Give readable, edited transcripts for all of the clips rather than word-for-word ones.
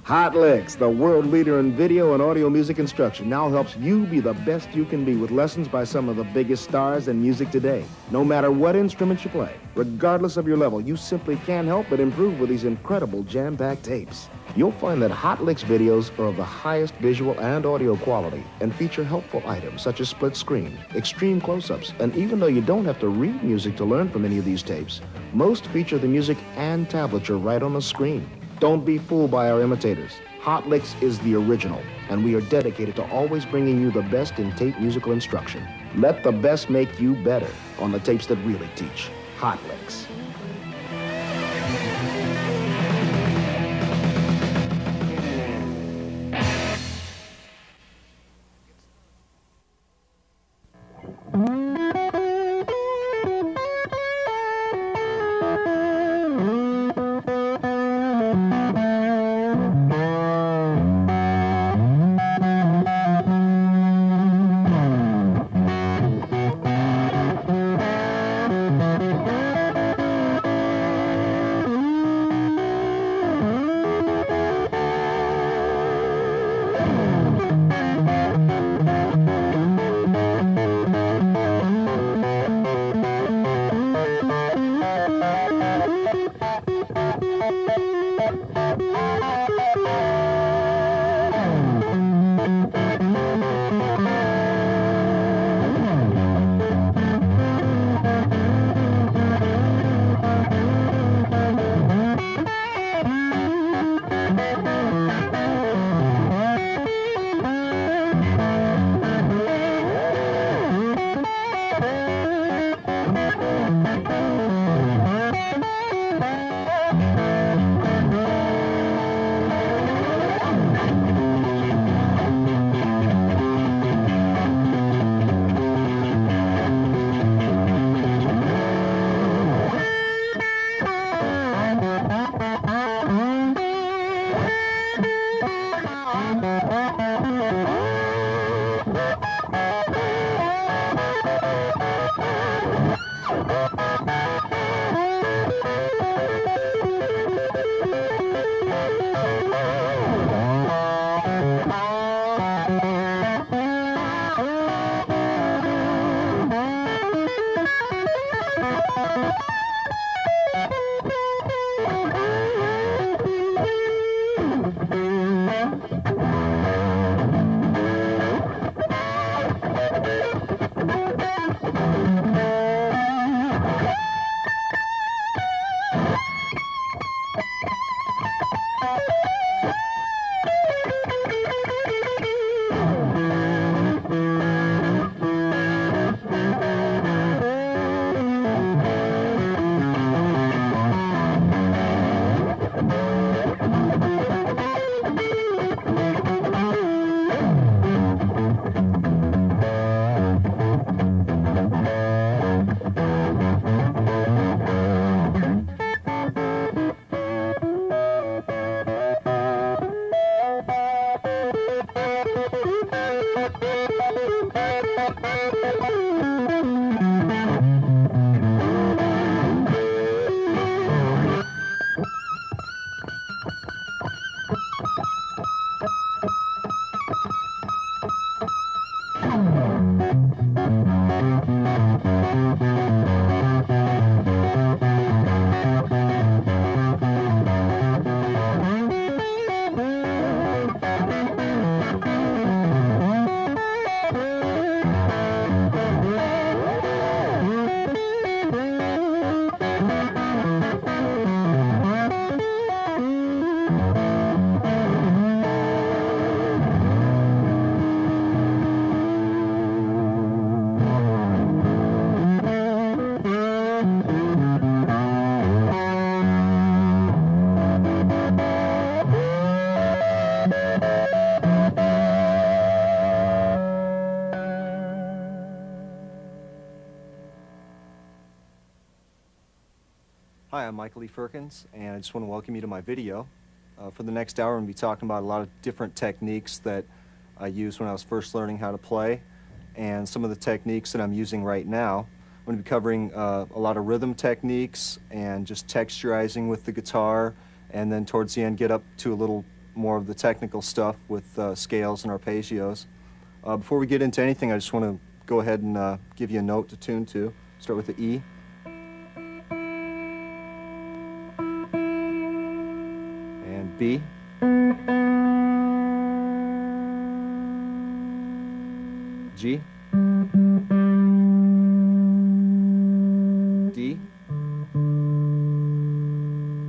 Hot Licks, the world leader in video and audio music instruction, now helps you be the best you can be with lessons by some of the biggest stars in music today. No matter what instrument you play, regardless of your level, you simply can't help but improve with these incredible jam-packed tapes. You'll find that Hot Licks videos are of the highest visual and audio quality and feature helpful items such as split screen, extreme close-ups, and even though you don't have to read music to learn from any of these tapes, most feature the music and tablature right on the screen. Don't be fooled by our imitators. Hot Licks is the original, and we are dedicated to always bringing you the best in tape musical instruction. Let the best make you better on the tapes that really teach. Hot Licks. Hi, I'm Lee Firkins, and I just want to welcome you to my video. For the next hour, I'm going to be talking about a lot of different techniques that I used when I was first learning how to play, and some of the techniques that I'm using right now. I'm going to be covering a lot of rhythm techniques and just texturizing with the guitar, and then towards the end get up to a little more of the technical stuff with scales and arpeggios. Before we get into anything, I just want to go ahead and give you a note to tune to. Start with the E. And B. G. D.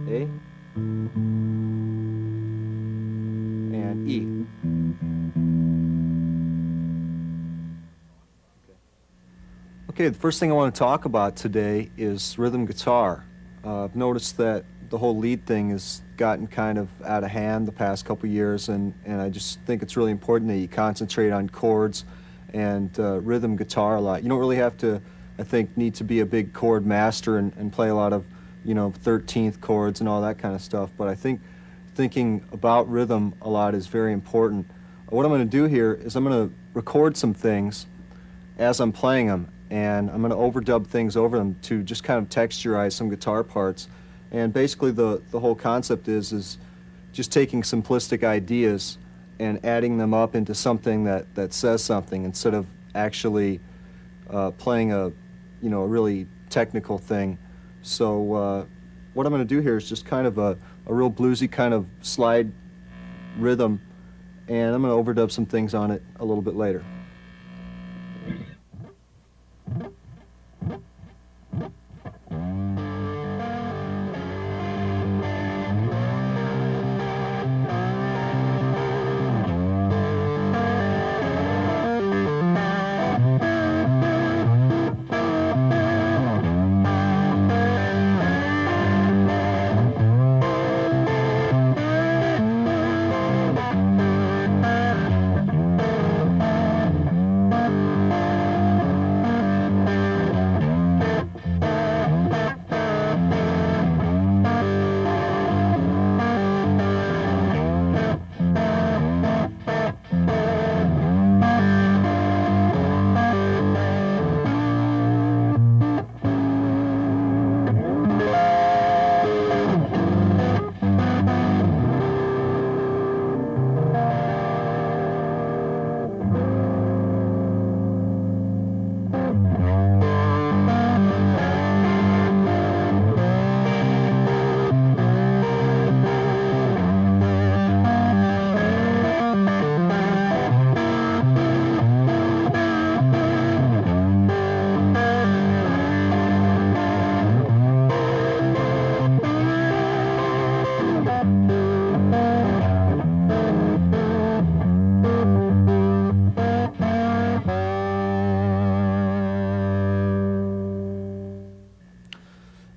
A. And E. Okay, the first thing I want to talk about today is rhythm guitar. I've noticed that the whole lead thing has gotten kind of out of hand the past couple years, and I just think it's really important that you concentrate on chords and rhythm guitar a lot. You don't really have to, I think, need to be a big chord master and play a lot of, 13th chords and all that kind of stuff, but I think thinking about rhythm a lot is very important. What I'm going to do here is I'm going to record some things as I'm playing them, and I'm going to overdub things over them to just kind of texturize some guitar parts. And basically the whole concept is just taking simplistic ideas and adding them up into something that says something instead of actually playing a really technical thing. So what I'm going to do here is just kind of a real bluesy kind of slide rhythm, and I'm going to overdub some things on it a little bit later.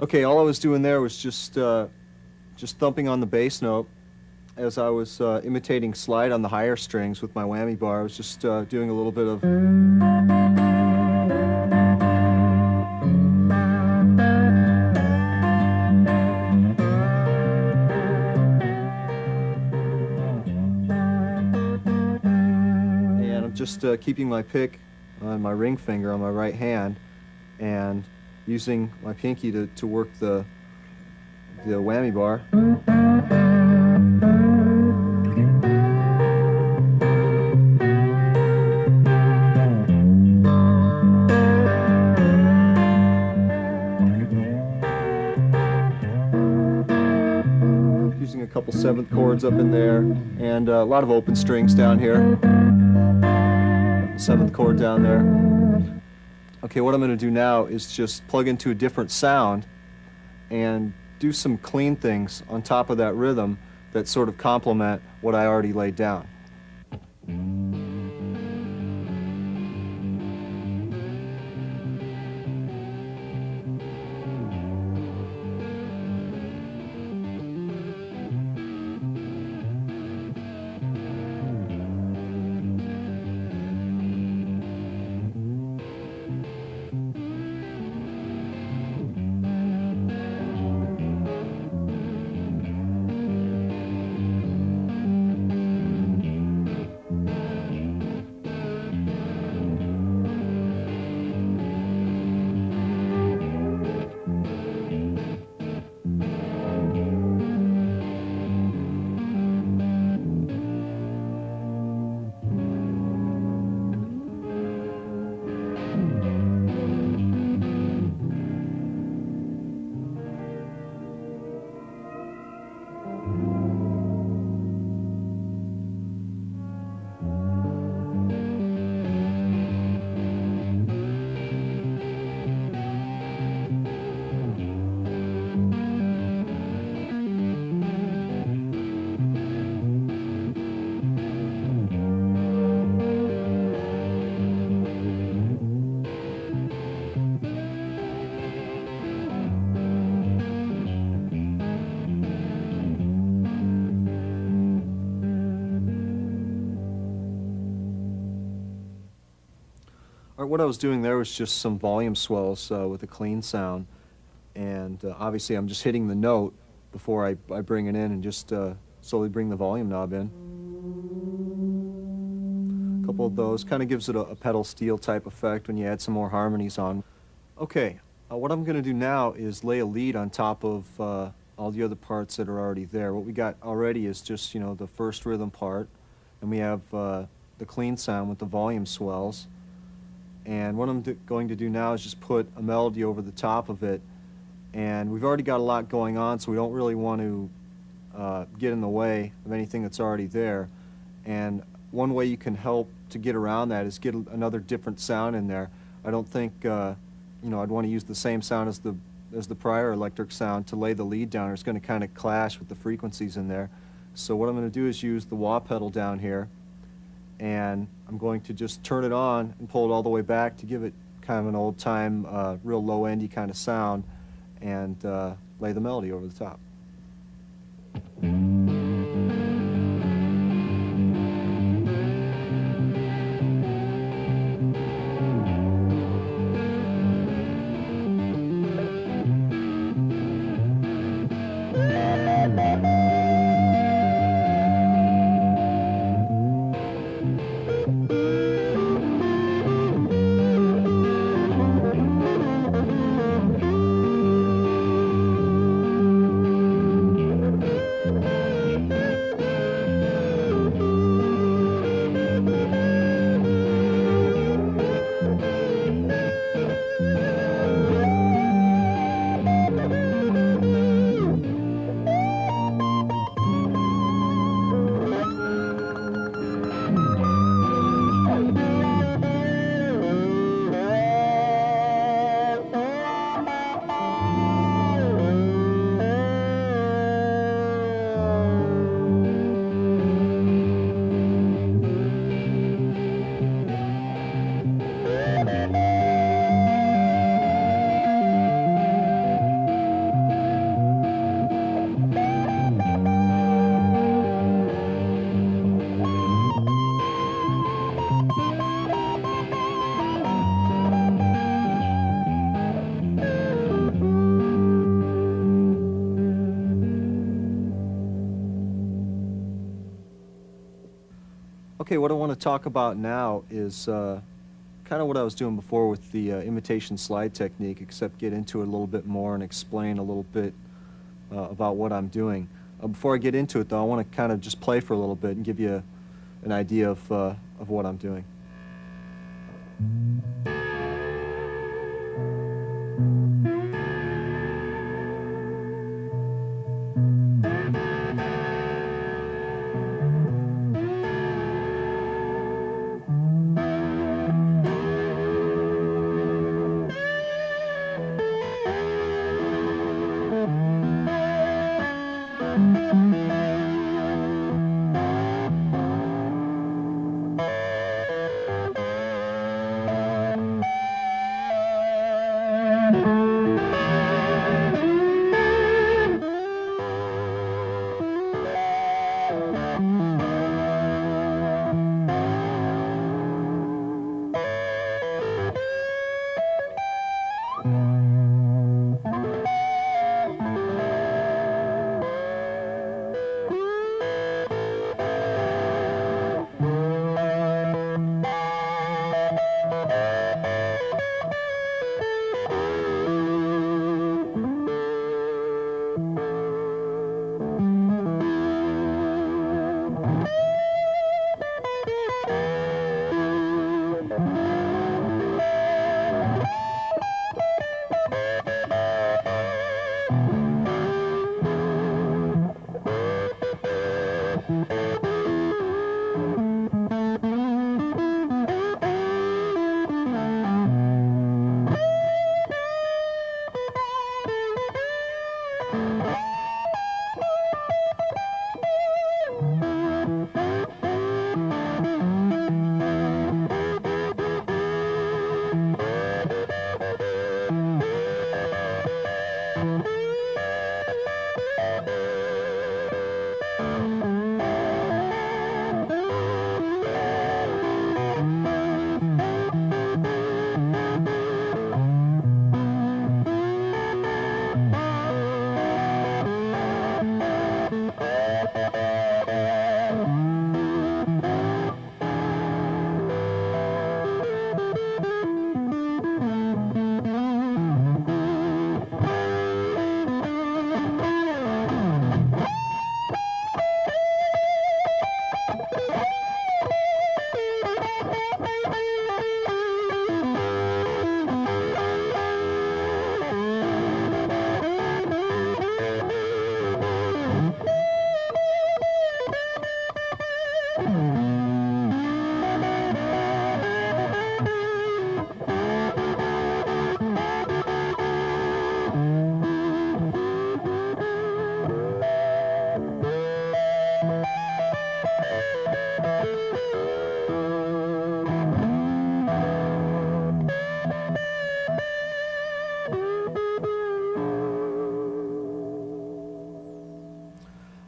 Okay, all I was doing there was just thumping on the bass note as I was imitating slide on the higher strings with my whammy bar. I was just doing a little bit of... And I'm just keeping my pick on my ring finger on my right hand and using my pinky to work the whammy bar. Using a couple seventh chords up in there, and a lot of open strings down here. Seventh chord down there. Okay, what I'm going to do now is just plug into a different sound and do some clean things on top of that rhythm that sort of complement what I already laid down. What I was doing there was just some volume swells with a clean sound, and obviously I'm just hitting the note before I bring it in and just slowly bring the volume knob in. A couple of those kind of gives it a pedal steel type effect when you add some more harmonies on. Okay, what I'm going to do now is lay a lead on top of all the other parts that are already there. What we got already is just, you know, the first rhythm part, and we have the clean sound with the volume swells. And what I'm going to do now is just put a melody over the top of it. And we've already got a lot going on, so we don't really want to get in the way of anything that's already there. And one way you can help to get around that is get another different sound in there. I don't think you know, I'd want to use the same sound as the prior electric sound to lay the lead down, or it's going to kind of clash with the frequencies in there. So what I'm going to do is use the wah pedal down here, and I'm going to just turn it on and pull it all the way back to give it kind of an old-time, real low-endy kind of sound, and lay the melody over the top. Okay, what I want to talk about now is kind of what I was doing before with the imitation slide technique, except get into it a little bit more and explain a little bit about what I'm doing. Before I get into it, though, I want to kind of just play for a little bit and give you an idea of what I'm doing.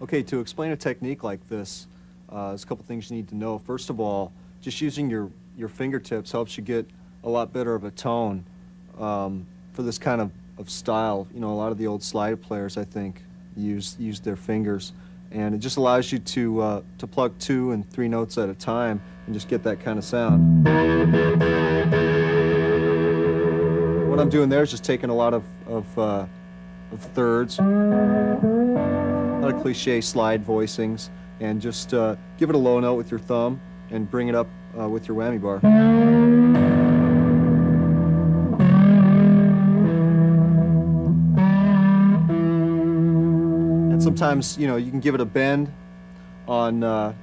Okay, to explain a technique like this, there's a couple things you need to know. First of all, just using your fingertips helps you get a lot better of a tone for this kind of style. You know, a lot of the old slide players, I think, use their fingers, and it just allows you to pluck 2 and 3 notes at a time and just get that kind of sound. What I'm doing there is just taking a lot of thirds, a lot of cliche slide voicings, and just give it a low note with your thumb and bring it up with your whammy bar. And sometimes, you know, you can give it a bend on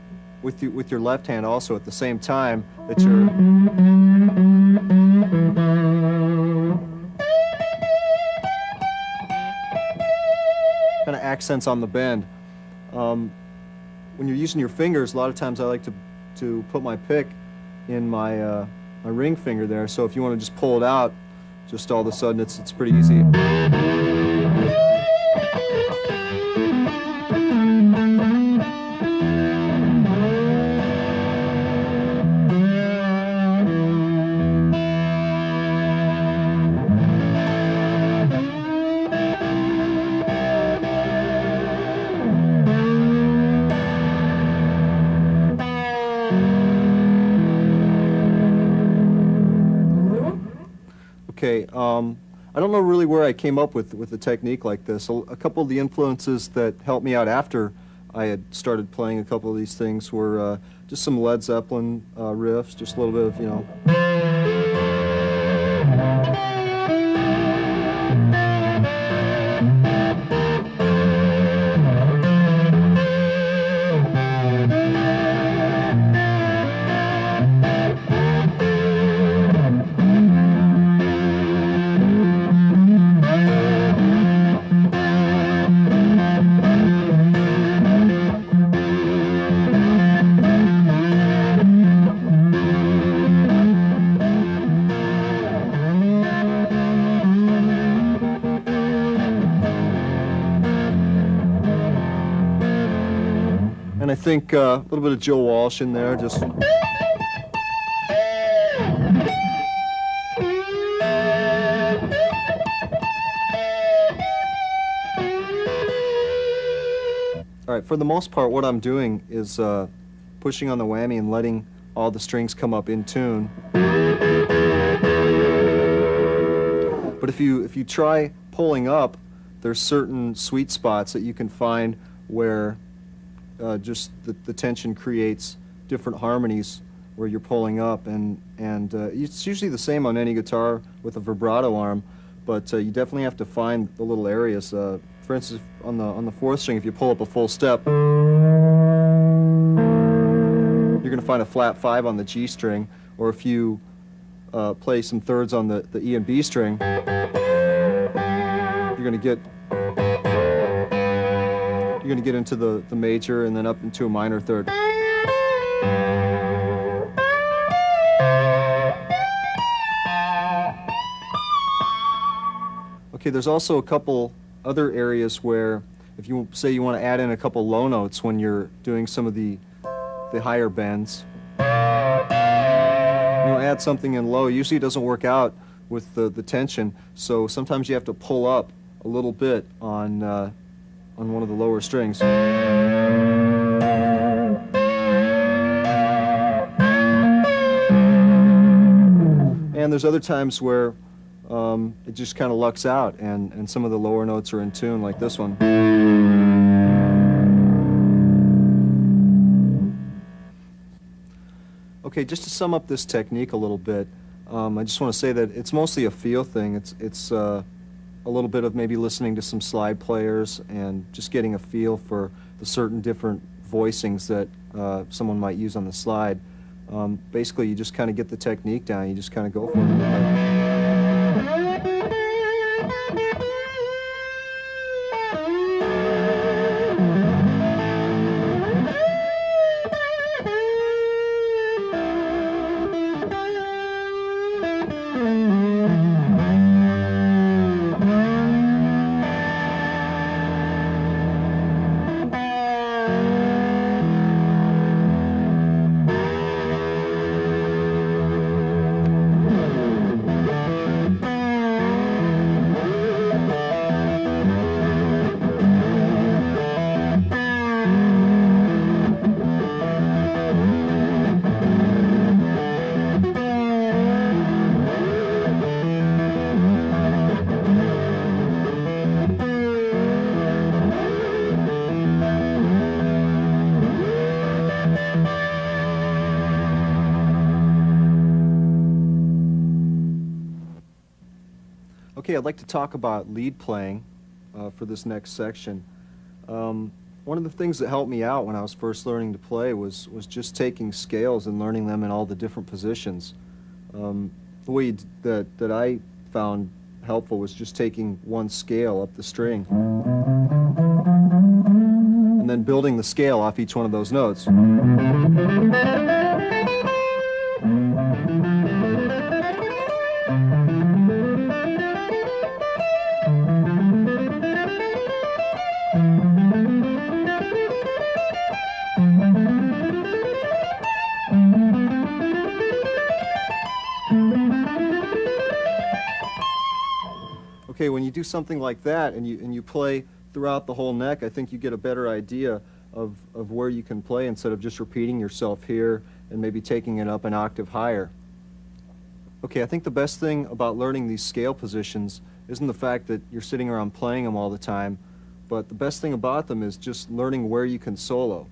with your left hand also at the same time that you're kind of accents on the bend. When you're using your fingers, a lot of times I like to put my pick in my my ring finger there. So if you want to just pull it out, just all of a sudden it's pretty easy. Okay, I don't know really where I came up with a technique like this. A couple of the influences that helped me out after I had started playing a couple of these things were just some Led Zeppelin riffs, just a little bit of, you know. And I think a little bit of Joe Walsh in there, just. All right, for the most part, what I'm doing is pushing on the whammy and letting all the strings come up in tune. But if you try pulling up, there's certain sweet spots that you can find where just the tension creates different harmonies where you're pulling up, and it's usually the same on any guitar with a vibrato arm, but you definitely have to find the little areas. For instance, on the 4th string, if you pull up a full step, you're going to find a flat 5 on the G string, or if you play some thirds on the E and B string, you're going to get into the major and then up into a minor third. Okay, there's also a couple other areas where if you say you want to add in a couple low notes when you're doing some of the higher bends, you add something in low. Usually it doesn't work out with the tension, so sometimes you have to pull up a little bit on one of the lower strings. And there's other times where it just kind of lucks out and some of the lower notes are in tune, like this one. Okay, just to sum up this technique a little bit, I just want to say that it's mostly a feel thing. It's a little bit of maybe listening to some slide players and just getting a feel for the certain different voicings that someone might use on the slide. Basically, you just kind of get the technique down. You just kind of go for it. Okay, I'd like to talk about lead playing for this next section. One of the things that helped me out when I was first learning to play was just taking scales and learning them in all the different positions. The way that I found helpful was just taking one scale up the string and then building the scale off each one of those notes. Okay, when you do something like that and you play throughout the whole neck, I think you get a better idea of where you can play instead of just repeating yourself here and maybe taking it up an octave higher. Okay, I think the best thing about learning these scale positions isn't the fact that you're sitting around playing them all the time, but the best thing about them is just learning where you can solo.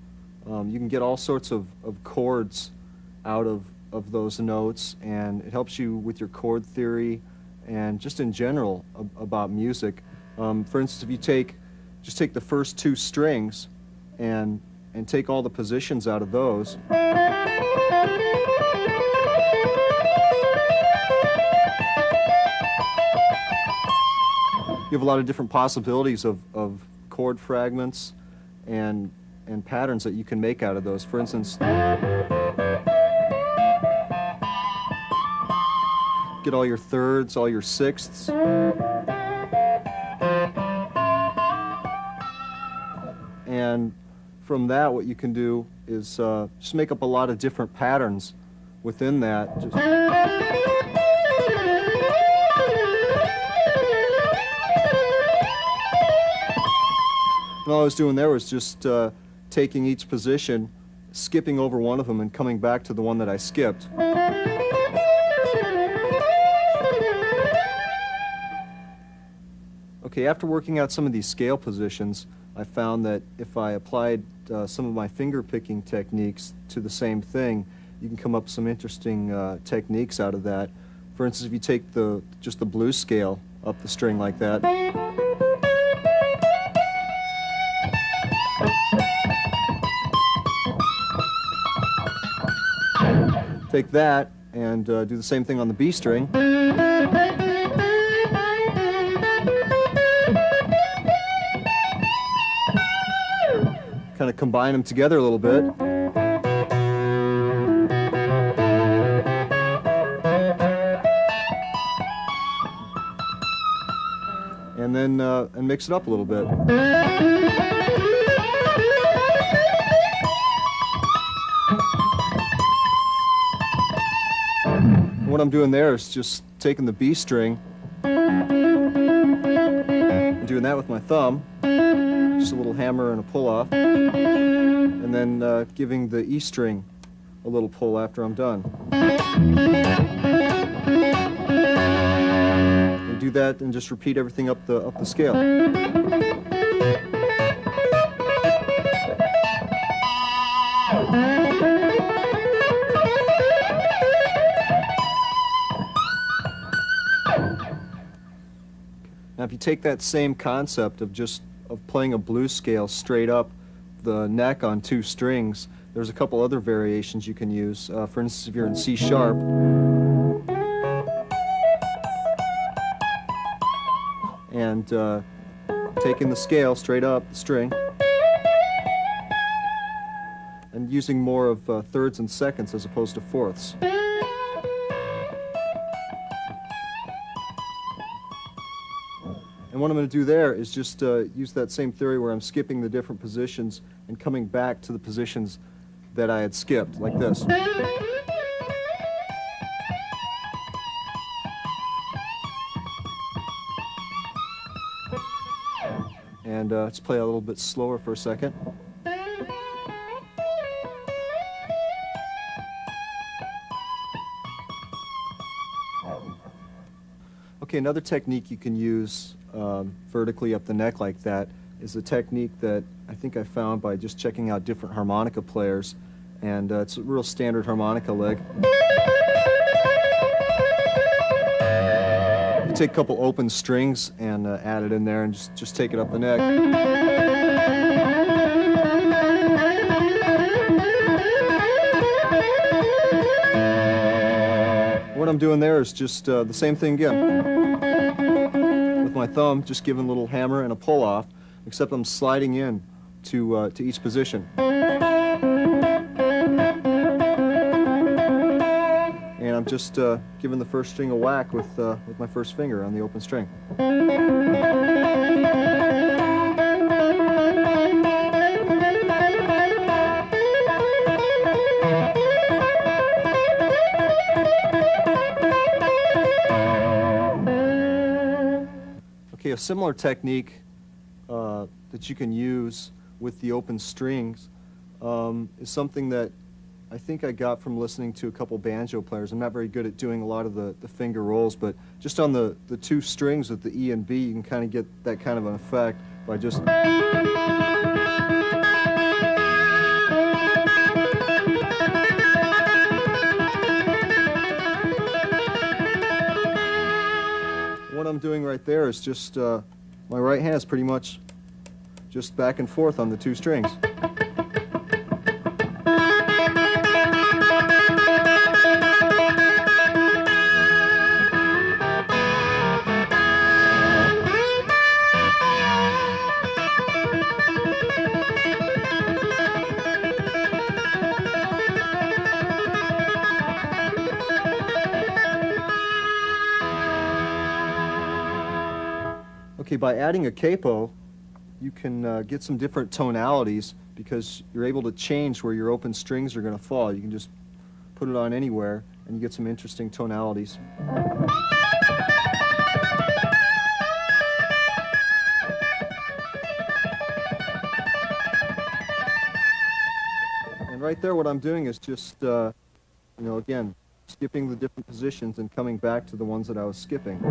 You can get all sorts of chords out of those notes, and it helps you with your chord theory and just in general about music. For instance, if you just take the first two strings and take all the positions out of those, you have a lot of different possibilities of chord fragments and patterns that you can make out of those. For instance, get all your thirds, all your sixths. And from that, what you can do is just make up a lot of different patterns within that. And all I was doing there was just taking each position, skipping over one of them, and coming back to the one that I skipped. Okay, after working out some of these scale positions, I found that if I applied some of my finger-picking techniques to the same thing, you can come up with some interesting techniques out of that. For instance, if you take just the blues scale up the string like that, take that and do the same thing on the B string. Kind of combine them together a little bit. And then and mix it up a little bit. And what I'm doing there is just taking the B string and doing that with my thumb. Just a little hammer and a pull off, and then giving the E string a little pull after I'm done. And do that and just repeat everything up the scale. Now if you take that same concept of playing a blues scale straight up the neck on two strings, there's a couple other variations you can use. For instance, if you're in C sharp, and taking the scale straight up the string and using more of thirds and seconds as opposed to fourths. And what I'm going to do there is just use that same theory where I'm skipping the different positions and coming back to the positions that I had skipped, like this. And let's play a little bit slower for a second. Okay, another technique you can use vertically up the neck like that is a technique that I think I found by just checking out different harmonica players, and it's a real standard harmonica lick. You take a couple open strings and add it in there and just take it up the neck. What I'm doing there is just the same thing again. With my thumb, just giving a little hammer and a pull off, except I'm sliding in to each position. And I'm just giving the first string a whack with my first finger on the open string. Okay, a similar technique that you can use with the open strings is something that I think I got from listening to a couple banjo players. I'm not very good at doing a lot of the finger rolls, but just on the two strings with the E and B, you can kind of get that kind of an effect by just... What I'm doing right there is just, my right hand is pretty much just back and forth on the two strings. Okay, by adding a capo, you can get some different tonalities because you're able to change where your open strings are going to fall. You can just put it on anywhere and you get some interesting tonalities. And right there what I'm doing is just, you know, again, skipping the different positions and coming back to the ones that I was skipping.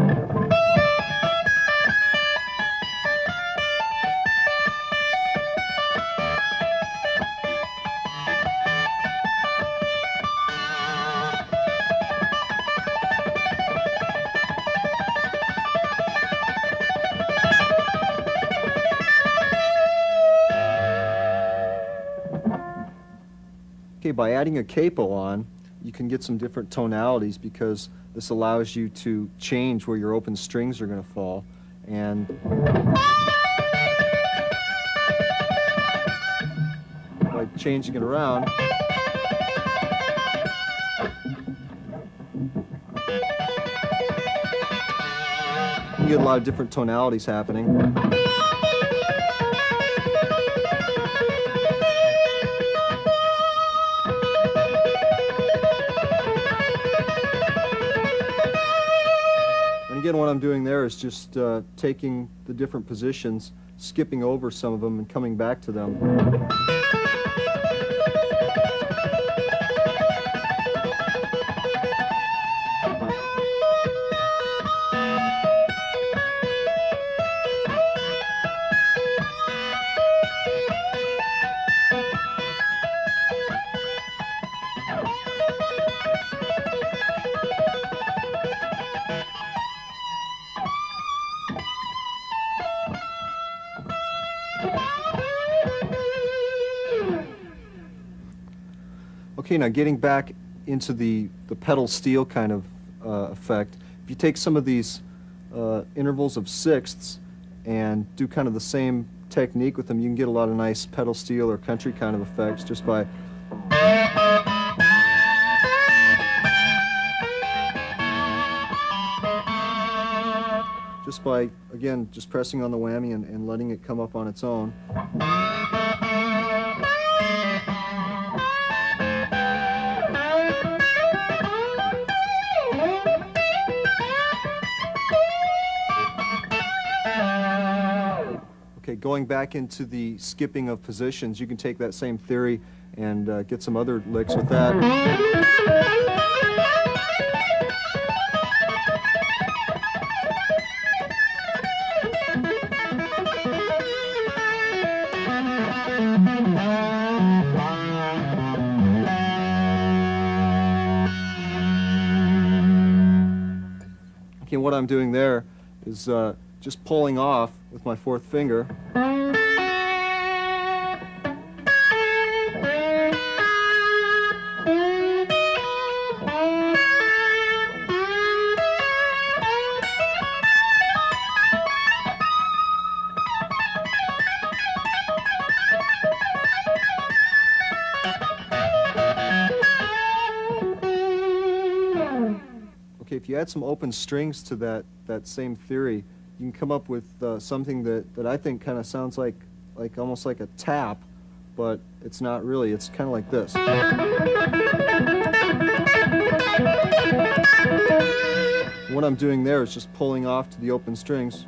Okay, by adding a capo on, you can get some different tonalities because this allows you to change where your open strings are going to fall. And by changing it around, you get a lot of different tonalities happening. Again, what I'm doing there is just taking the different positions, skipping over some of them, and coming back to them. Okay, now getting back into the pedal steel kind of effect, if you take some of these intervals of sixths and do kind of the same technique with them, you can get a lot of nice pedal steel or country kind of effects just by again, just pressing on the whammy and letting it come up on its own. Okay, going back into the skipping of positions, you can take that same theory and get some other licks with that. Okay, what I'm doing there is just pulling off with my fourth finger. Okay, if you add some open strings to that same theory, you can come up with something that I think kind of sounds like almost like a tap, but it's not really. It's kind of like this. What I'm doing there is just pulling off to the open strings.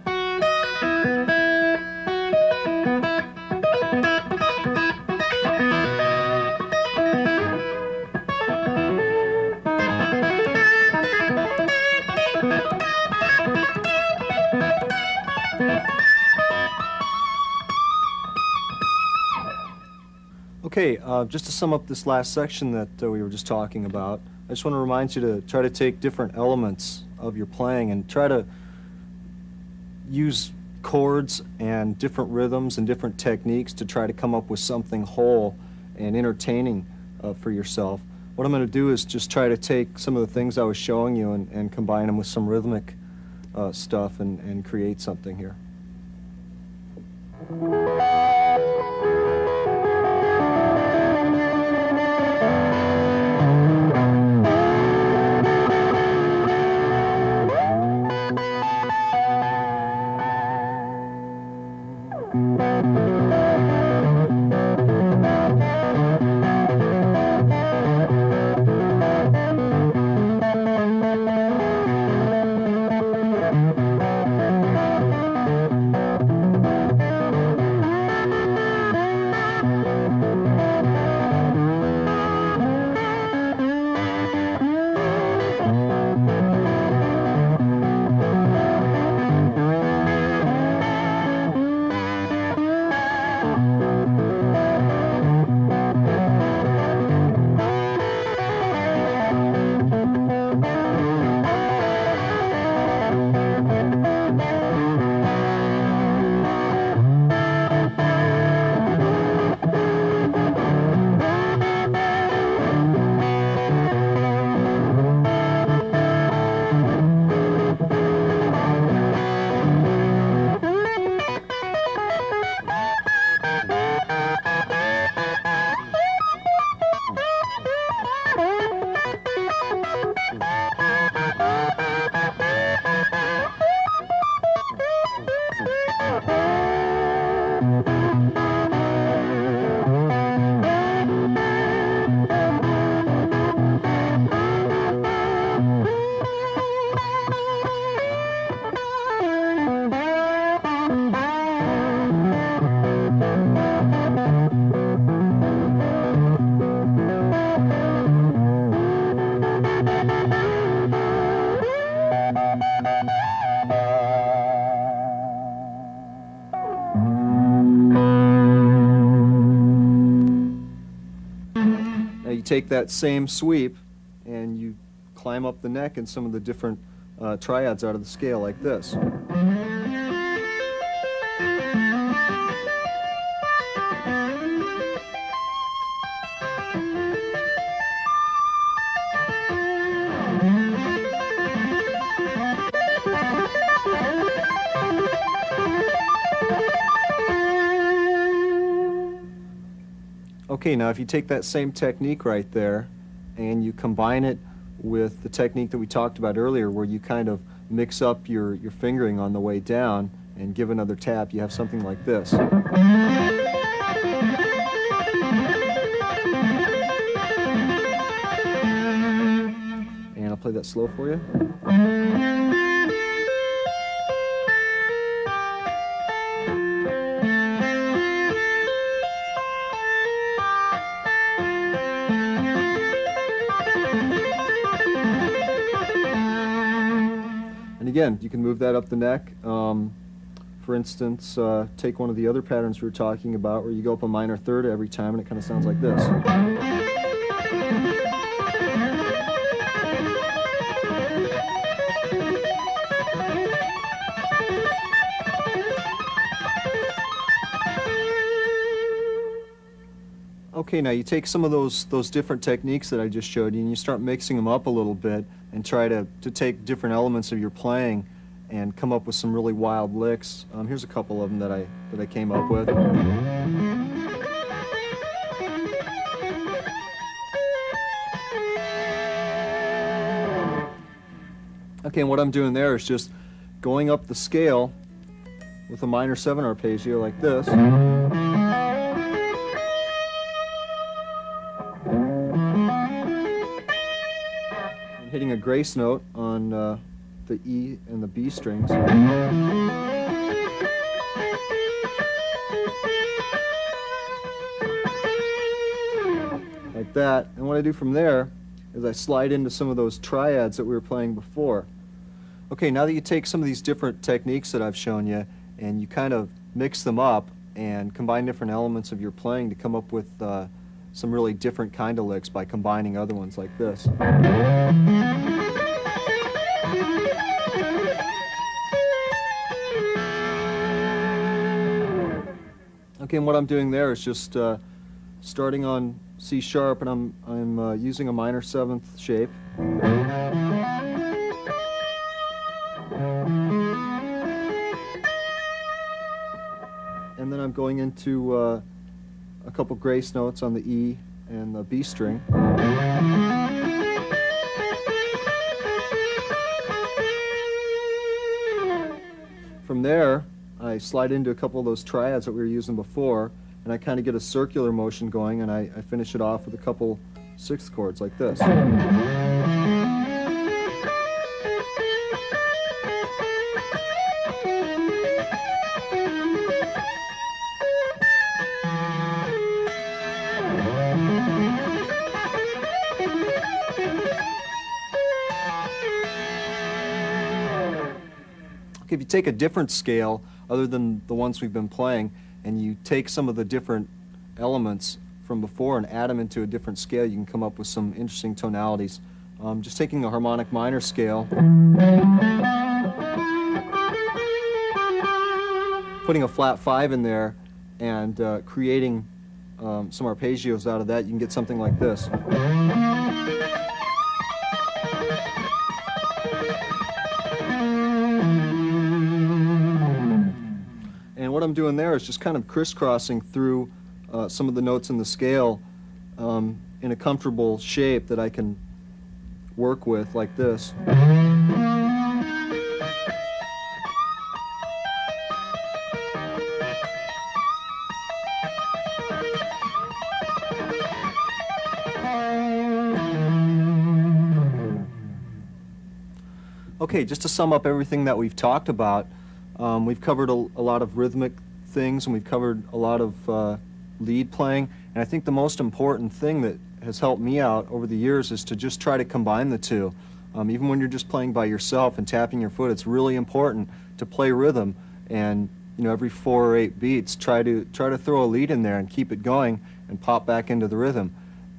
Okay, just to sum up this last section that we were just talking about, I just want to remind you to try to take different elements of your playing and try to use chords and different rhythms and different techniques to try to come up with something whole and entertaining for yourself. What I'm going to do is just try to take some of the things I was showing you and combine them with some rhythmic stuff and create something here. Take that same sweep and you climb up the neck in some of the different triads out of the scale like this. Okay, now if you take that same technique right there and you combine it with the technique that we talked about earlier where you kind of mix up your fingering on the way down and give another tap, you have something like this. And I'll play that slow for you. Again, you can move that up the neck. For instance, take one of the other patterns we were talking about where you go up a minor third every time and it kind of sounds like this. Okay, now you take some of those different techniques that I just showed you and you start mixing them up a little bit and try to take different elements of your playing and come up with some really wild licks. Here's a couple of them that I came up with. Okay, and what I'm doing there is just going up the scale with a minor 7 arpeggio like this. Hitting a grace note on the E and the B strings. Like that. And what I do from there is I slide into some of those triads that we were playing before. Okay, now that you take some of these different techniques that I've shown you and you kind of mix them up and combine different elements of your playing to come up with some really different kind of licks by combining other ones like this. Okay, and what I'm doing there is just starting on C sharp, and I'm using a minor 7th shape. And then I'm going into a couple grace notes on the E and the B string. From there, I slide into a couple of those triads that we were using before, and I kind of get a circular motion going, and I finish it off with a couple 6th chords like this. If you take a different scale other than the ones we've been playing and you take some of the different elements from before and add them into a different scale, you can come up with some interesting tonalities. Just taking a harmonic minor scale, putting a flat 5 in there and creating some arpeggios out of that, you can get something like this. And what I'm doing there is just kind of crisscrossing through some of the notes in the scale in a comfortable shape that I can work with like this. Okay, just to sum up everything that we've talked about, we've covered a lot of rhythmic things, and we've covered a lot of lead playing, and I think the most important thing that has helped me out over the years is to just try to combine the two. Even when you're just playing by yourself and tapping your foot, it's really important to play rhythm, and every 4 or 8 beats try to throw a lead in there and keep it going and pop back into the rhythm.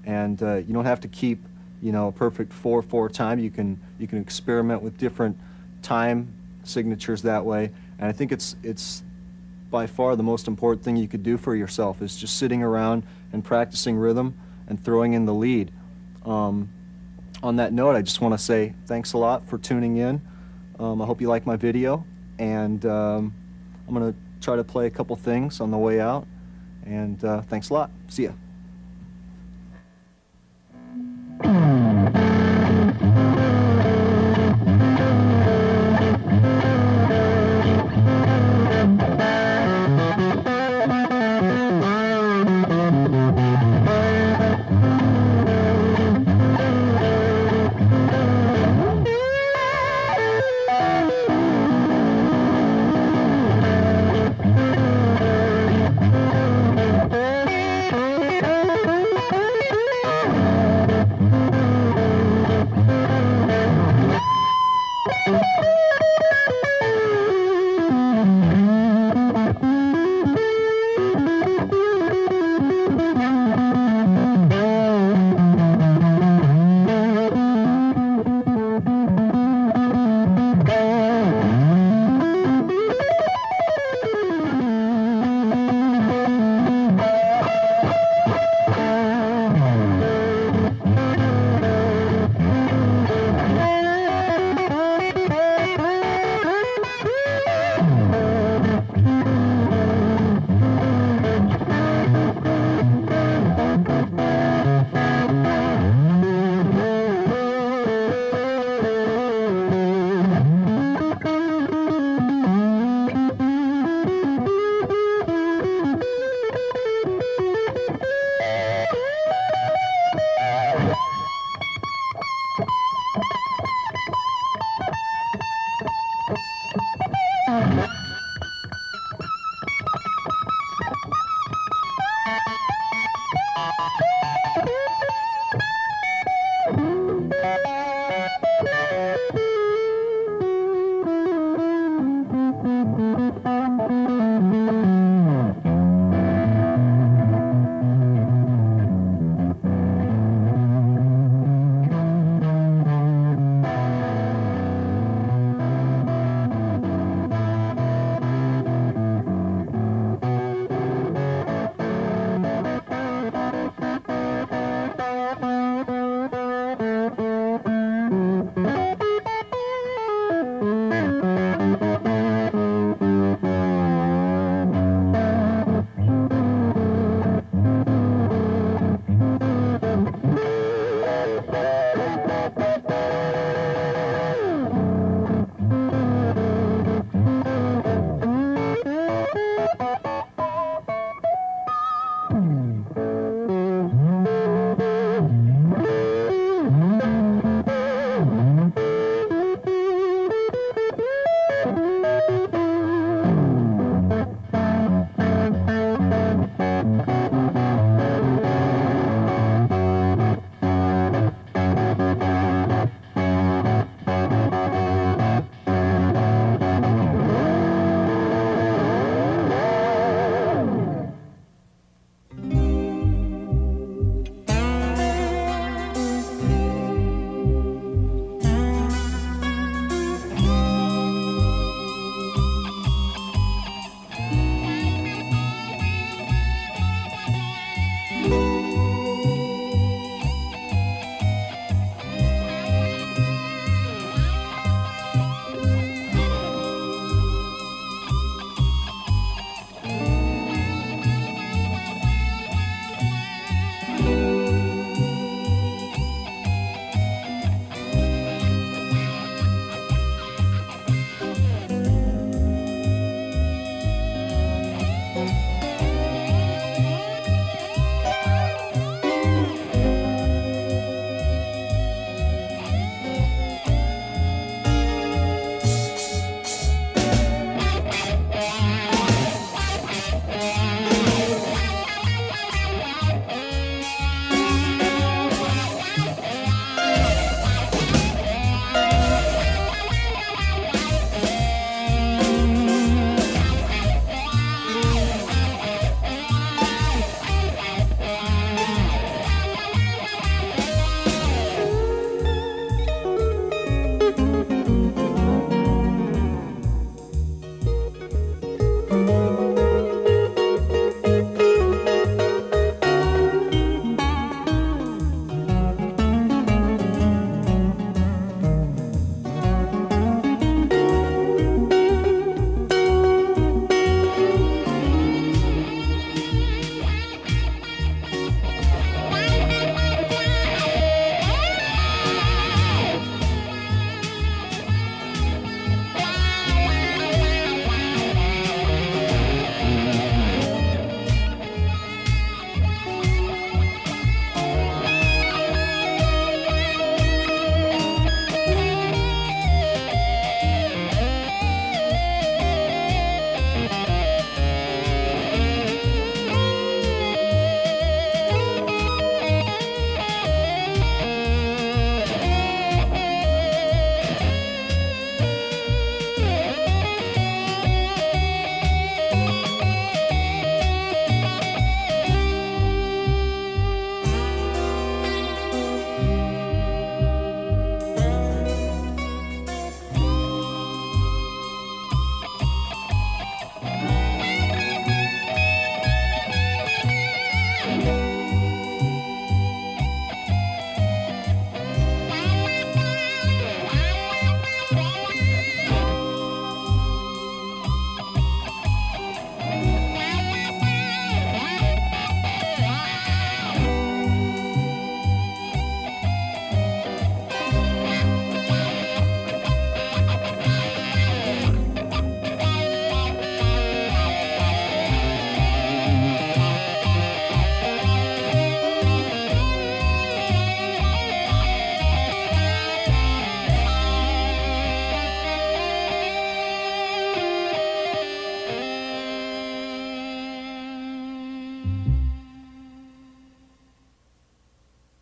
And you don't have to keep a perfect 4/4 time. You can experiment with different time signatures that way, and I think it's by far the most important thing you could do for yourself is just sitting around and practicing rhythm and throwing in the lead. On that note, I just want to say thanks a lot for tuning in. I hope you like my video, and I'm going to try to play a couple things on the way out, and thanks a lot. See ya.